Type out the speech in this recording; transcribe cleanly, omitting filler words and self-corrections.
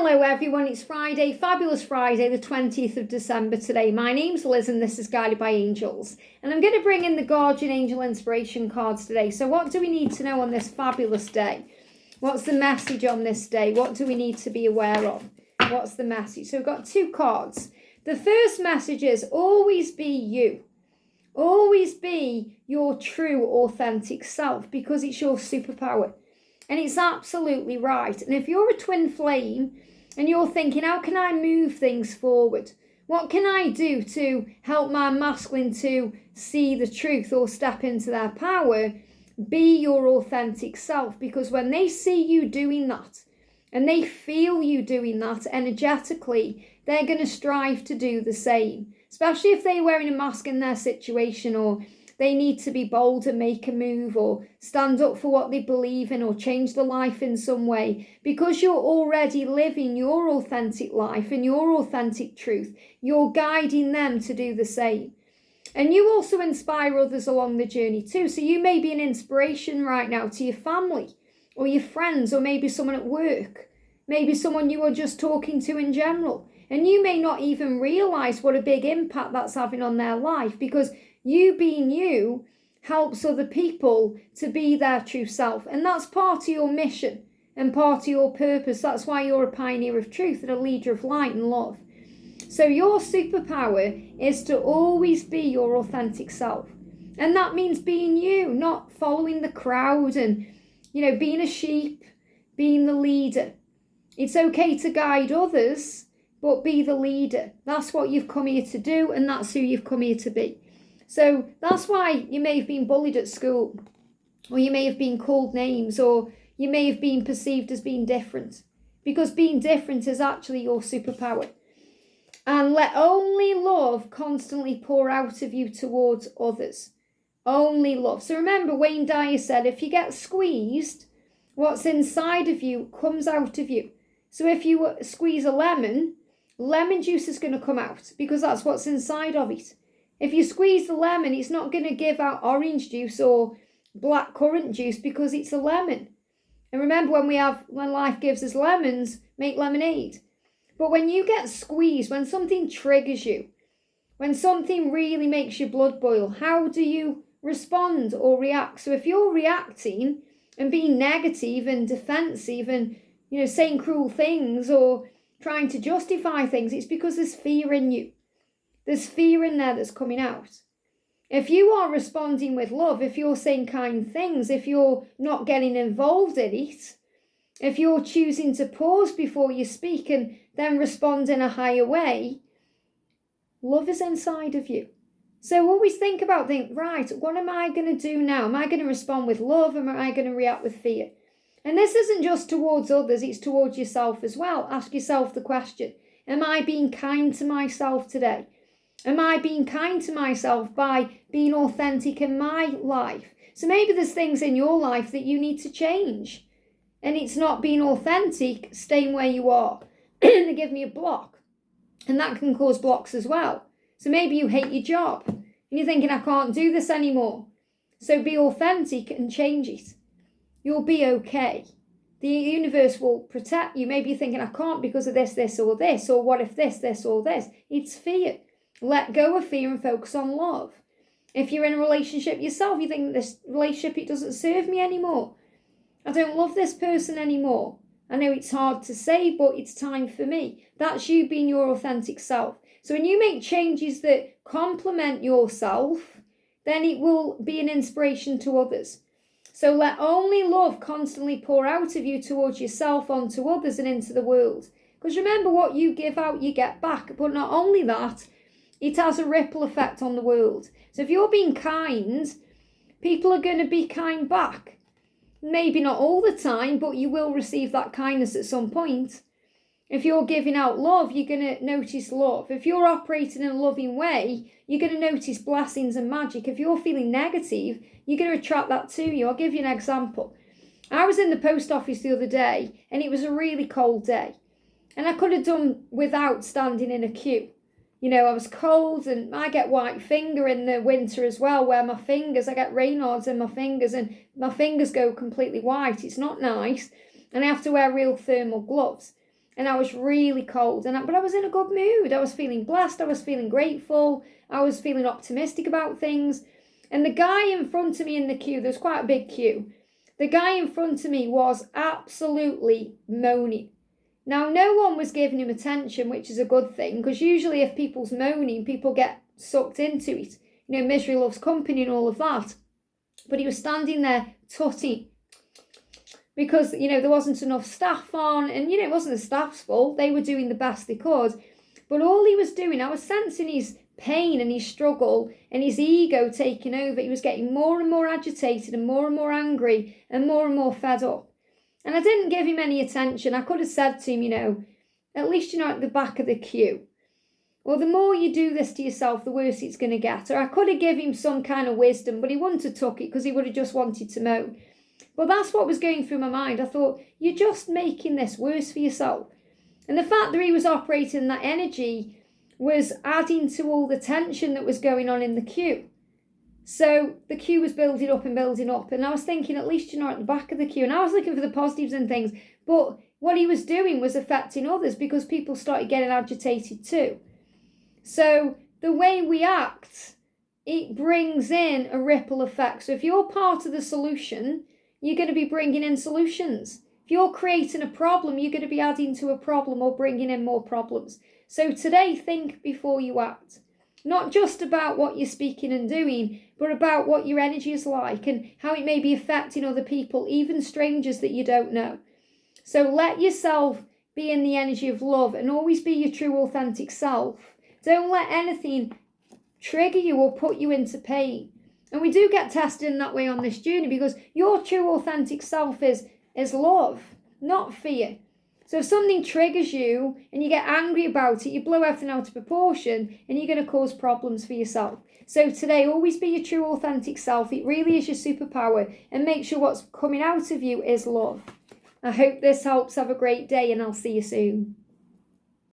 Hello everyone, it's Friday, fabulous Friday, the 20th of December today. My name's Liz and this is Guided by Angels. And I'm going to bring in the Guardian Angel Inspiration cards today. So what do we need to know on this fabulous day? What's the message on this day? What do we need to be aware of? What's the message? So we've got two cards. The first message is always be you. Always be your true, authentic self because it's your superpower. And it's absolutely right. And if you're a twin flame and you're thinking, how can I move things forward? What can I do to help my masculine to see the truth or step into their power? Be your authentic self, because when they see you doing that and they feel you doing that energetically, they're going to strive to do the same, especially if they're wearing a mask in their situation, or they need to be bold and make a move or stand up for what they believe in or change their life in some way. Because you're already living your authentic life and your authentic truth, you're guiding them to do the same. And you also inspire others along the journey too. So you may be an inspiration right now to your family or your friends, or maybe someone at work, maybe someone you are just talking to in general. And you may not even realize what a big impact that's having on their life, because you being you helps other people to be their true self. And that's part of your mission and part of your purpose. That's why you're a pioneer of truth and a leader of light and love. So your superpower is to always be your authentic self. And that means being you, not following the crowd and, being a sheep, being the leader. It's okay to guide others, but be the leader. That's what you've come here to do, and that's who you've come here to be. So that's why you may have been bullied at school, or you may have been called names, or you may have been perceived as being different, because being different is actually your superpower. And let only love constantly pour out of you towards others. Only love. So remember, Wayne Dyer said, if you get squeezed, what's inside of you comes out of you. So if you squeeze a lemon juice is going to come out, because that's what's inside of it. If you squeeze the lemon, it's not going to give out orange juice or black currant juice, because it's a lemon. And remember, when life gives us lemons, make lemonade. But when you get squeezed, when something triggers you, when something really makes your blood boil, how do you respond or react? So if you're reacting and being negative and defensive and, saying cruel things or trying to justify things, it's because there's fear in you. There's fear in there that's coming out. If you are responding with love, if you're saying kind things, if you're not getting involved in it, if you're choosing to pause before you speak and then respond in a higher way, love is inside of you. So always think, right, what am I going to do now? Am I going to respond with love, or am I going to react with fear? And this isn't just towards others, it's towards yourself as well. Ask yourself the question, am I being kind to myself today? Am I being kind to myself by being authentic in my life? So maybe there's things in your life that you need to change. And it's not being authentic, staying where you are. They give me a block. And that can cause blocks as well. So maybe you hate your job and you're thinking, I can't do this anymore. So be authentic and change it. You'll be okay. The universe will protect you. Maybe you're thinking, I can't because of this, or this, or what if this, or this. It's fear. Let go of fear and focus on love. If you're in a relationship yourself, you think this relationship, it doesn't serve me anymore. I don't love this person anymore. I know it's hard to say, but it's time for me. That's you being your authentic self. So when you make changes that complement yourself, then it will be an inspiration to others. So let only love constantly pour out of you towards yourself, onto others and into the world. Because remember, what you give out, you get back. But not only that, it has a ripple effect on the world. So if you're being kind, people are going to be kind back. Maybe not all the time, but you will receive that kindness at some point. If you're giving out love, you're going to notice love. If you're operating in a loving way, you're going to notice blessings and magic. If you're feeling negative, you're going to attract that to you. I'll give you an example. I was in the post office the other day, and it was a really cold day. And I could have done without standing in a queue. I was cold, and I get white finger in the winter as well, where I get Raynaud's in my fingers, and my fingers go completely white. It's not nice. And I have to wear real thermal gloves. and I was really cold. But I was in a good mood. I was feeling blessed. I was feeling grateful. I was feeling optimistic about things. And the guy in front of me in the queue, there's quite a big queue. The guy in front of me was absolutely moaning. Now, no one was giving him attention, which is a good thing, because usually if people's moaning, people get sucked into it. You know, misery loves company and all of that. But he was standing there tutting because, you know, there wasn't enough staff on, and, you know, it wasn't the staff's fault. They were doing the best they could. But all he was doing, I was sensing his pain and his struggle and his ego taking over. He was getting more and more agitated and more angry and more fed up. And I didn't give him any attention. I could have said to him, you know, at least you're not at the back of the queue. Or the more you do this to yourself, the worse it's going to get. Or I could have given him some kind of wisdom, but he wouldn't have took it because he would have just wanted to moan. But that's what was going through my mind. I thought, you're just making this worse for yourself. And the fact that he was operating that energy was adding to all the tension that was going on in the queue. So the queue was building up. And I was thinking, at least you're not at the back of the queue. And I was looking for the positives and things. But what he was doing was affecting others because people started getting agitated too. So the way we act, it brings in a ripple effect. So if you're part of the solution, you're going to be bringing in solutions. If you're creating a problem, you're going to be adding to a problem or bringing in more problems. So today, think before you act. Not just about what you're speaking and doing, but about what your energy is like and how it may be affecting other people, even strangers that you don't know. So let yourself be in the energy of love and always be your true, authentic self. Don't let anything trigger you or put you into pain. And we do get tested in that way on this journey because your true, authentic self is love, not fear. So if something triggers you and you get angry about it, you blow everything out of proportion and you're going to cause problems for yourself. So today, always be your true, authentic self. It really is your superpower, and make sure what's coming out of you is love. I hope this helps. Have a great day, and I'll see you soon.